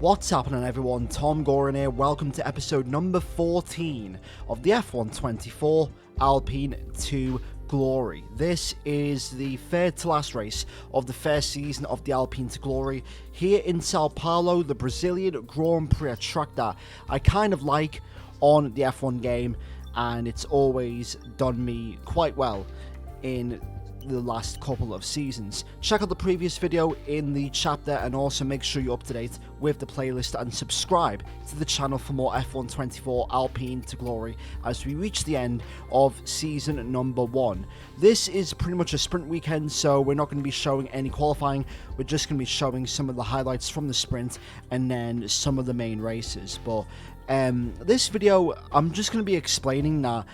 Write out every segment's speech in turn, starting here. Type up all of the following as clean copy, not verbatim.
What's happening, everyone? TomGorian here. Welcome to episode number 14 of the F124 Alpine to Glory. This is the third to last race of the first season of the Alpine to Glory here in Sao Paulo, the Brazilian Grand Prix, a track that I kind of like on the F1 game, and it's always done me quite well in the last couple of seasons. Check out the previous video in the chapter, and also make sure you're up to date with the playlist and subscribe to the channel for more F124 Alpine to Glory as we reach the end of season number 1. This is pretty much a sprint weekend, so we're not going to be showing any qualifying. We're just going to be showing some of the highlights from the sprint and then some of the main races. But this video, I'm just going to be explaining that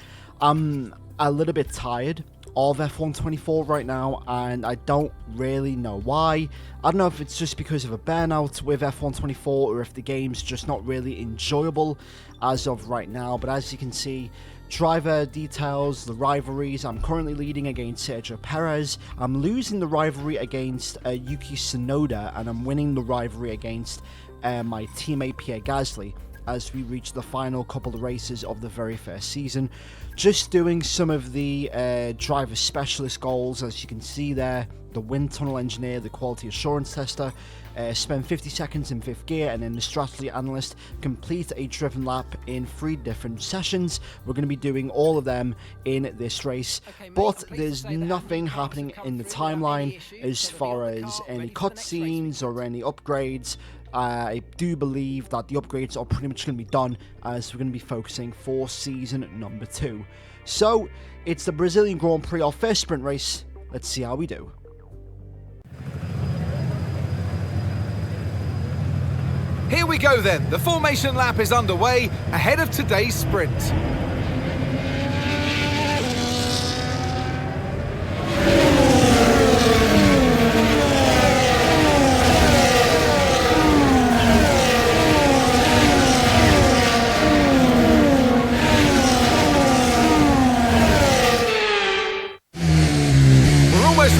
I'm a little bit tired of F124 right now, and I don't really know why. I don't know if it's just because of a burnout with F124 or if the game's just not really enjoyable as of right now. But as you can see, driver details, the rivalries, I'm currently leading against Sergio Perez, I'm losing the rivalry against Yuki Tsunoda, and I'm winning the rivalry against my teammate Pierre Gasly as we reach the final couple of races of the very first season. Just doing some of the driver specialist goals, as you can see there: the wind tunnel engineer, the quality assurance tester, spend 50 seconds in 5th gear, and then the strategy analyst, complete a driven lap in 3 different sessions. We're going to be doing all of them in this race, but there's nothing happening in the timeline as far as any cutscenes or any upgrades. I do believe that the upgrades are pretty much going to be done, as we're going to be focusing for season number 2. So, it's the Brazilian Grand Prix, our first sprint race. Let's see how we do. Here we go then, the formation lap is underway ahead of today's sprint.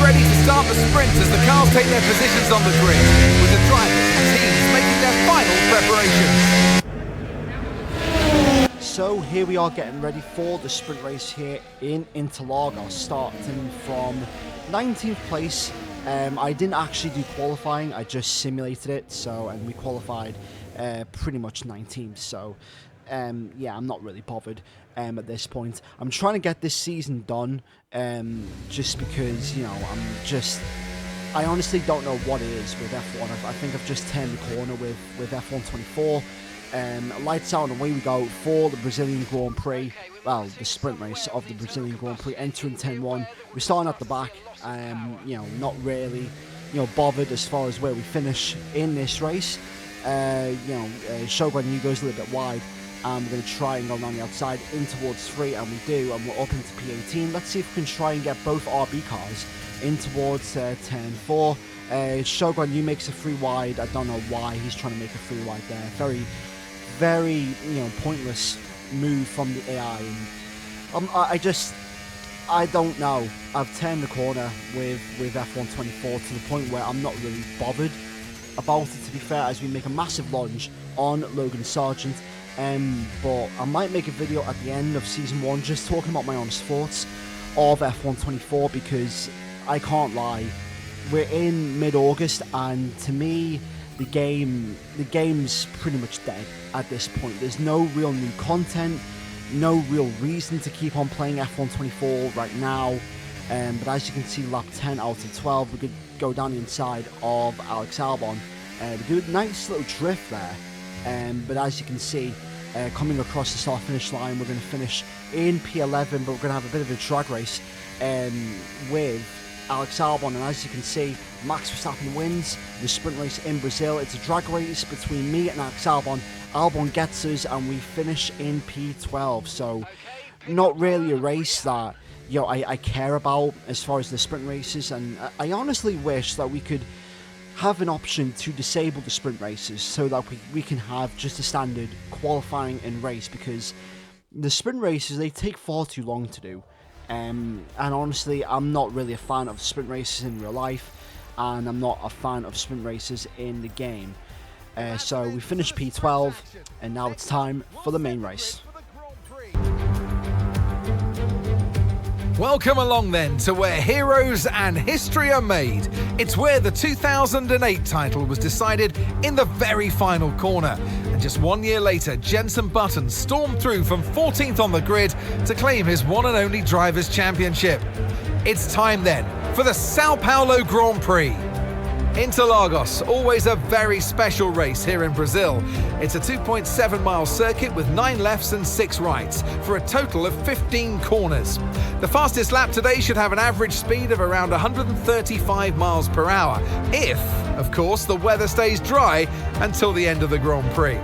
Ready to start the sprint as the cars take their positions on the grid, with the drivers and teams making their final preparations. So here we are getting ready for the sprint race here in Interlagos, starting from 19th place. I didn't actually do qualifying, I just simulated it, and we qualified pretty much 19th, so yeah, I'm not really bothered at this point. I'm trying to get this season done, just because, you know, I honestly don't know what it is with F1. I think I've just turned the corner with F124. Lights out and away we go for the Brazilian Grand Prix. Well, the sprint race of the Brazilian Grand Prix, entering 10-1. We're starting at the back, you know, not really, you know, bothered as far as where we finish in this race. Shogun Yu goes a little bit wide. We're going to try and go down the outside in towards 3, and we do, and we're up into P18. Let's see if we can try and get both RB cars in towards turn 4. Shogun Yu makes a 3 wide. I don't know why he's trying to make a 3 wide there. Very, you know, pointless move from the AI. And I don't know. I've turned the corner with F124 to the point where I'm not really bothered about it, to be fair, as we make a massive lunge on Logan Sargent. But I might make a video at the end of season 1 just talking about my honest thoughts of F124, because I can't lie, we're in mid-August, and to me the game's pretty much dead at this point. There's no real new content, no real reason to keep on playing F124 right now. But as you can see, lap 10 out of 12, we could go down the inside of Alex Albon. We do a nice little drift there. But as you can see, coming across the start-finish line, we're going to finish in P11, but we're going to have a bit of a drag race with Alex Albon. And as you can see, Max Verstappen wins the sprint race in Brazil. It's a drag race between me and Alex Albon. Albon gets us, and we finish in P12. So, not really a race that, you know, I care about as far as the sprint races, and I honestly wish that we could have an option to disable the sprint races so that we can have just a standard qualifying and race, because the sprint races, they take far too long to do. And honestly, I'm not really a fan of sprint races in real life, and I'm not a fan of sprint races in the game. So we finished P12, and now it's time for the main race. Welcome along then to where heroes and history are made. It's where the 2008 title was decided in the very final corner. And just 1 year later, Jenson Button stormed through from 14th on the grid to claim his one and only Drivers' Championship. It's time then for the Sao Paulo Grand Prix. Interlagos, always a very special race here in Brazil. It's a 2.7 mile circuit with 9 lefts and 6 rights for a total of 15 corners. The fastest lap today should have an average speed of around 135 miles per hour, if, of course, the weather stays dry until the end of the Grand Prix.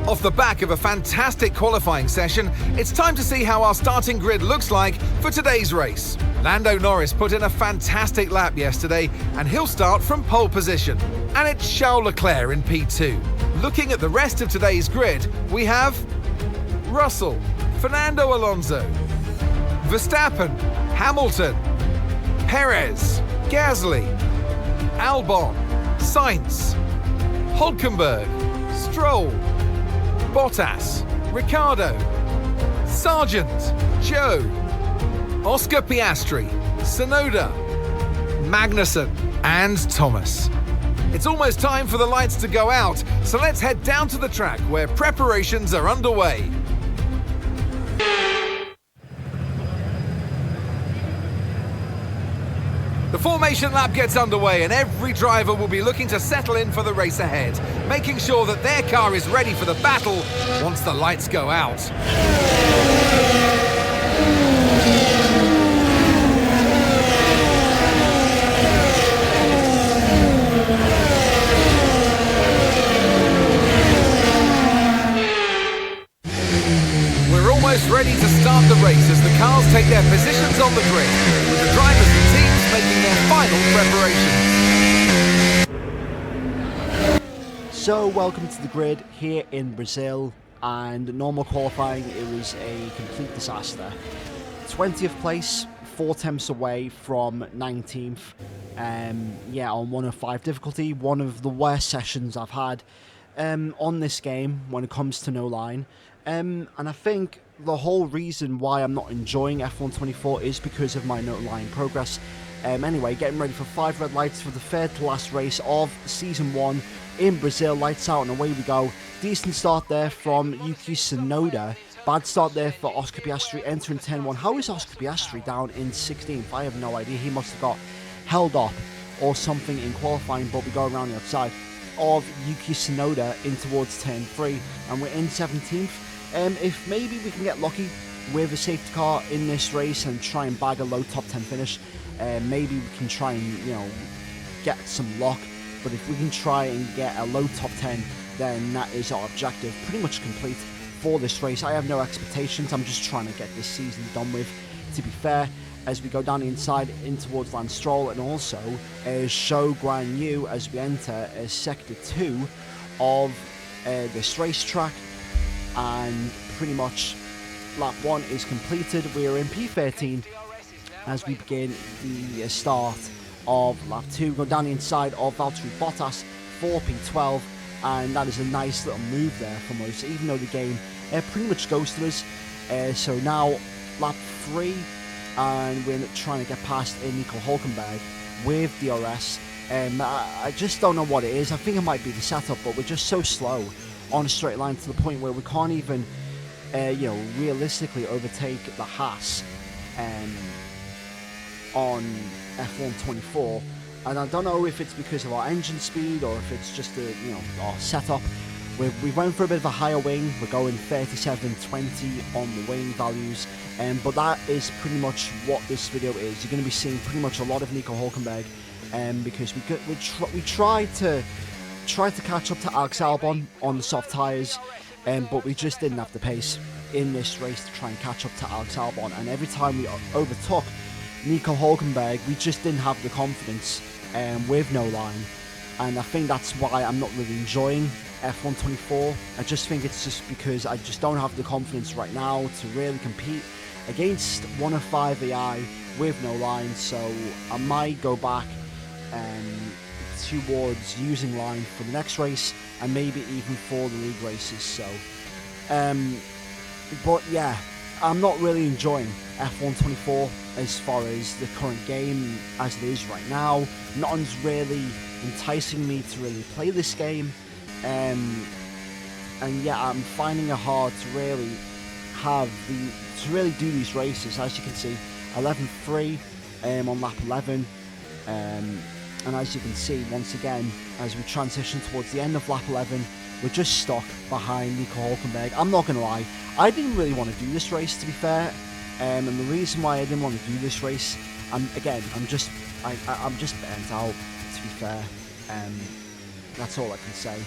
Off the back of a fantastic qualifying session, it's time to see how our starting grid looks like for today's race. Lando Norris put in a fantastic lap yesterday, and he'll start from pole position. And it's Charles Leclerc in P2. Looking at the rest of today's grid, we have Russell, Fernando Alonso, Verstappen, Hamilton, Perez, Gasly, Albon, Sainz, Hülkenberg, Stroll, Bottas, Ricciardo, Sargent, Joe, Oscar Piastri, Tsunoda, Magnussen and Thomas. It's almost time for the lights to go out, so let's head down to the track where preparations are underway. The formation lap gets underway and every driver will be looking to settle in for the race ahead, making sure that their car is ready for the battle once the lights go out. We're almost ready to start the race as the cars take their positions on the grid, with the drivers and teams making their final preparations. So welcome to the grid here in Brazil, and normal qualifying, it was a complete disaster. 20th place, 4 temps away from 19th, on 105 difficulty, one of the worst sessions I've had on this game when it comes to no line. And I think the whole reason why I'm not enjoying F1 24 is because of my no line progress. Anyway, getting ready for 5 red lights for the third to last race of Season 1 in Brazil. Lights out and away we go. Decent start there from Yuki Tsunoda. Bad start there for Oscar Piastri entering 10-1. How is Oscar Piastri down in 16th? I have no idea. He must have got held up or something in qualifying, but we go around the outside of Yuki Tsunoda in towards turn 3, and we're in 17th. If maybe we can get lucky with a safety car in this race and try and bag a low top 10 finish, maybe we can try and get some luck. But if we can try and get a low top 10, then that is our objective pretty much complete for this race. I have no expectations. I'm just trying to get this season done with, to be fair, as we go down the inside in towards Lance Stroll, and also show Guan Yu as we enter sector 2 of this racetrack. And pretty much lap 1 is completed. We are in P13 as we begin the start of lap 2. Go down the inside of Valtteri Bottas for P12, and that is a nice little move there from us, even though the game pretty much goes to us. So now lap 3, and we're trying to get past Nico Hülkenberg with DRS. I just don't know what it is. I think it might be the setup, but we're just so slow on a straight line to the point where we can't even, realistically overtake the Haas on F1 24. And I don't know if it's because of our engine speed or if it's just our setup. We went for a bit of a higher wing. We're going 37.20 on the wing values, but that is pretty much what this video is. You're going to be seeing pretty much a lot of Nico Hülkenberg, because we tried to catch up to Alex Albon on the soft tyres, but we just didn't have the pace in this race to try and catch up to Alex Albon. And every time we overtook Nico Hülkenberg, we just didn't have the confidence with no line. And I think that's why I'm not really enjoying F1 24. I just think it's just because I just don't have the confidence right now to really compete against 105 AI with no line. So I might go back towards using line for the next race and maybe even for the league races. So, but yeah, I'm not really enjoying F1 24 as far as the current game as it is right now. Nothing's really enticing me to really play this game, and yeah, I'm finding it hard to really do these races. As you can see, 11.3 on lap 11, and as you can see, once again, as we transition towards the end of lap 11, we're just stuck behind Nico Hülkenberg. I'm not gonna lie, I didn't really want to do this race, to be fair, and the reason why I didn't want to do this race, I'm just burnt out, to be fair. That's all I can say.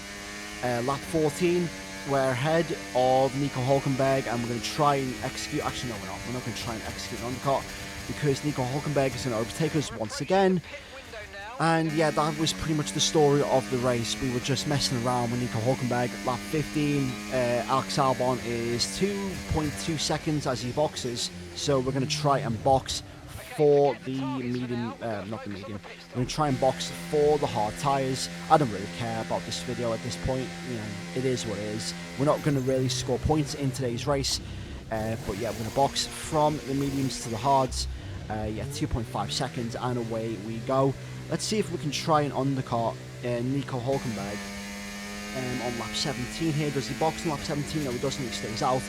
Lap 14, we're ahead of Nico Hülkenberg, and we're going to try and execute. Actually, no, we're not. We're not going to try and execute an undercut because Nico Hülkenberg is going to overtake us once again. And yeah, that was pretty much the story of the race. We were just messing around with Nico Hülkenberg. Lap 15, Alex Albon is 2.2 seconds as he boxes, so we're going to try and box for the medium, not the medium, we're going to try and box for the hard tyres. I don't really care about this video at this point, you know, it is what it is. We're not going to really score points in today's race, but yeah, we're going to box from the mediums to the hards. Yeah, 2.5 seconds, and away we go. Let's see if we can try and undercut Nico Hülkenberg on lap 17 here. Does he box on lap 17? No, he doesn't, he stays out.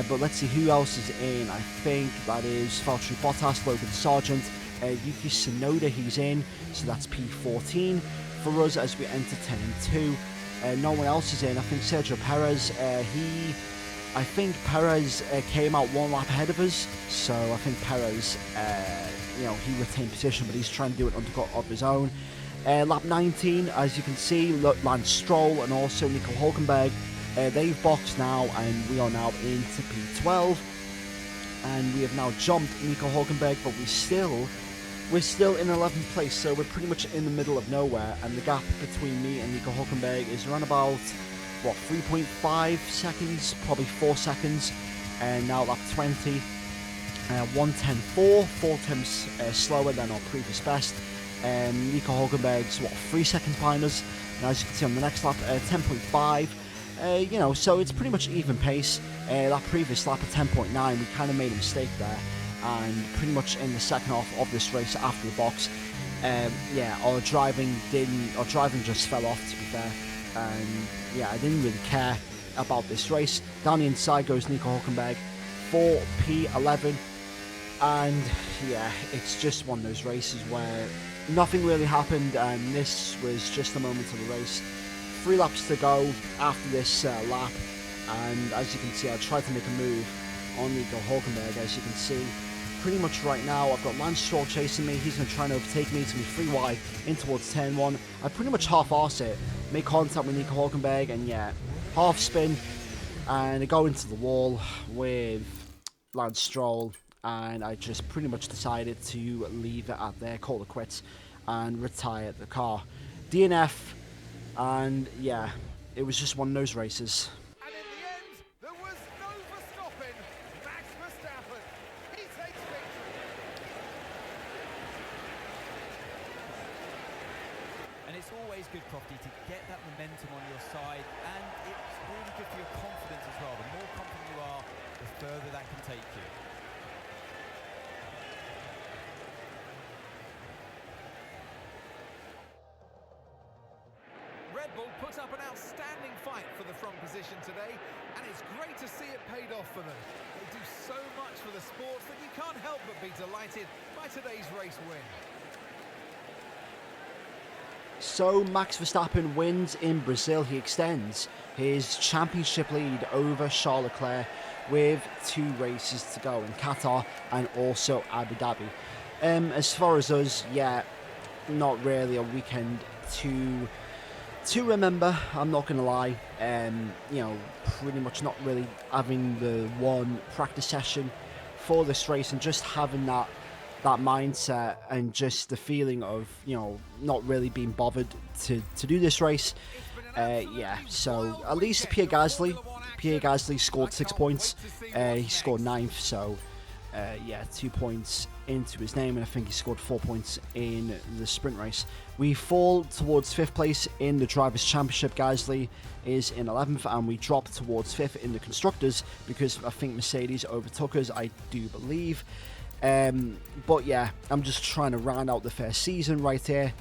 But let's see who else is in. I think that is Valtteri Bottas, Logan Sargent, Yuki Tsunoda, he's in, so that's P14 for us as we enter 10 and 2. No one else is in. I think Sergio Perez, I think Perez came out one lap ahead of us, so I think Perez, you know, he retained position, but he's trying to do an undercut of his own. Lap 19, as you can see, Lance Stroll and also Nico Hülkenberg, they've boxed now, and we are now into P12, and we have now jumped Nico Hülkenberg, but we're still in 11th place, so we're pretty much in the middle of nowhere, and the gap between me and Nico Hülkenberg is around about, what, 3.5 seconds, probably 4 seconds, and now lap 20, 1:10.4, 4 times slower than our previous best. Nico Hülkenberg's, what, 3 seconds behind us, and as you can see on the next lap, 10.5. You know, so it's pretty much even pace. That previous lap at 10.9, we kind of made a mistake there, and pretty much in the second half of this race after the box, yeah, our driving just fell off, to be fair, and yeah, I didn't really care about this race. Down the inside goes Nico Hülkenberg for P11, and yeah, it's just one of those races where nothing really happened, and this was just the moment of the race. 3 laps to go after this lap, and as you can see, I tried to make a move on Nico Hülkenberg. As you can see, pretty much right now, I've got Lance Stroll chasing me. He's going to try and overtake me. It's going to be 3 wide in towards turn 1. I pretty much half-arse it, make contact with Nico Hülkenberg, and yeah, half spin, and I go into the wall with Lance Stroll, and I just pretty much decided to leave it at there, call it quits, and retire the car. DNF. And yeah, it was just one of those races. And in the end, there was no stopping. Max Verstappen, he takes victory. And it's always good, Crofty, to get that momentum on your side, and it's really good for your confidence as well. The more confident you are, the further that can take you. Red Bull put up an outstanding fight for the front position today, and it's great to see it paid off for them. They do so much for the sports that you can't help but be delighted by today's race win. So Max Verstappen wins in Brazil. He extends his championship lead over Charles Leclerc with 2 races to go in Qatar and also Abu Dhabi. As far as us, yeah, not really a weekend to remember, I'm not gonna lie. You know, pretty much not really having the one practice session for this race, and just having that mindset and just the feeling of, you know, not really being bothered to do this race. Yeah, so at least Pierre Gasly scored 6 points. He scored 9th, so yeah, 2 points into his name, and I think he scored 4 points in the sprint race. We fall towards 5th place in the Drivers' Championship. Gasly is in 11th, and we drop towards 5th in the Constructors because I think Mercedes overtook us, I do believe. But yeah, I'm just trying to round out the first season right here.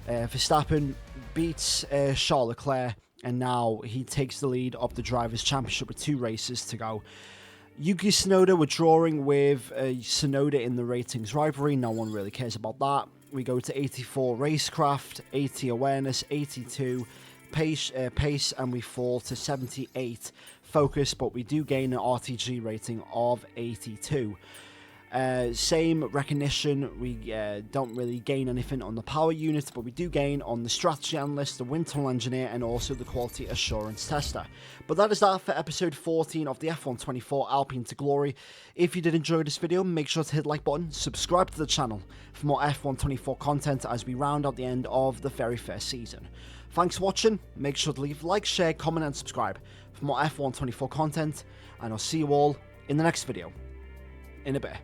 Verstappen beats Charles Leclerc, and now he takes the lead of the Drivers' Championship with 2 races to go. Yuki Tsunoda, we're drawing with Tsunoda in the ratings rivalry. No one really cares about that. We go to 84 Racecraft, 80 Awareness, 82 Pace, and we fall to 78 Focus, but we do gain an RTG rating of 82. Same recognition, we don't really gain anything on the power unit, but we do gain on the strategy analyst, the wind tunnel engineer, and also the quality assurance tester. But that is that for episode 14 of the F124 Alpine to Glory. If you did enjoy this video, make sure to hit the like button, subscribe to the channel for more F124 content as we round out the end of the very first season. Thanks for watching, make sure to leave a like, share, comment and subscribe for more F124 content, and I'll see you all in the next video in a bit.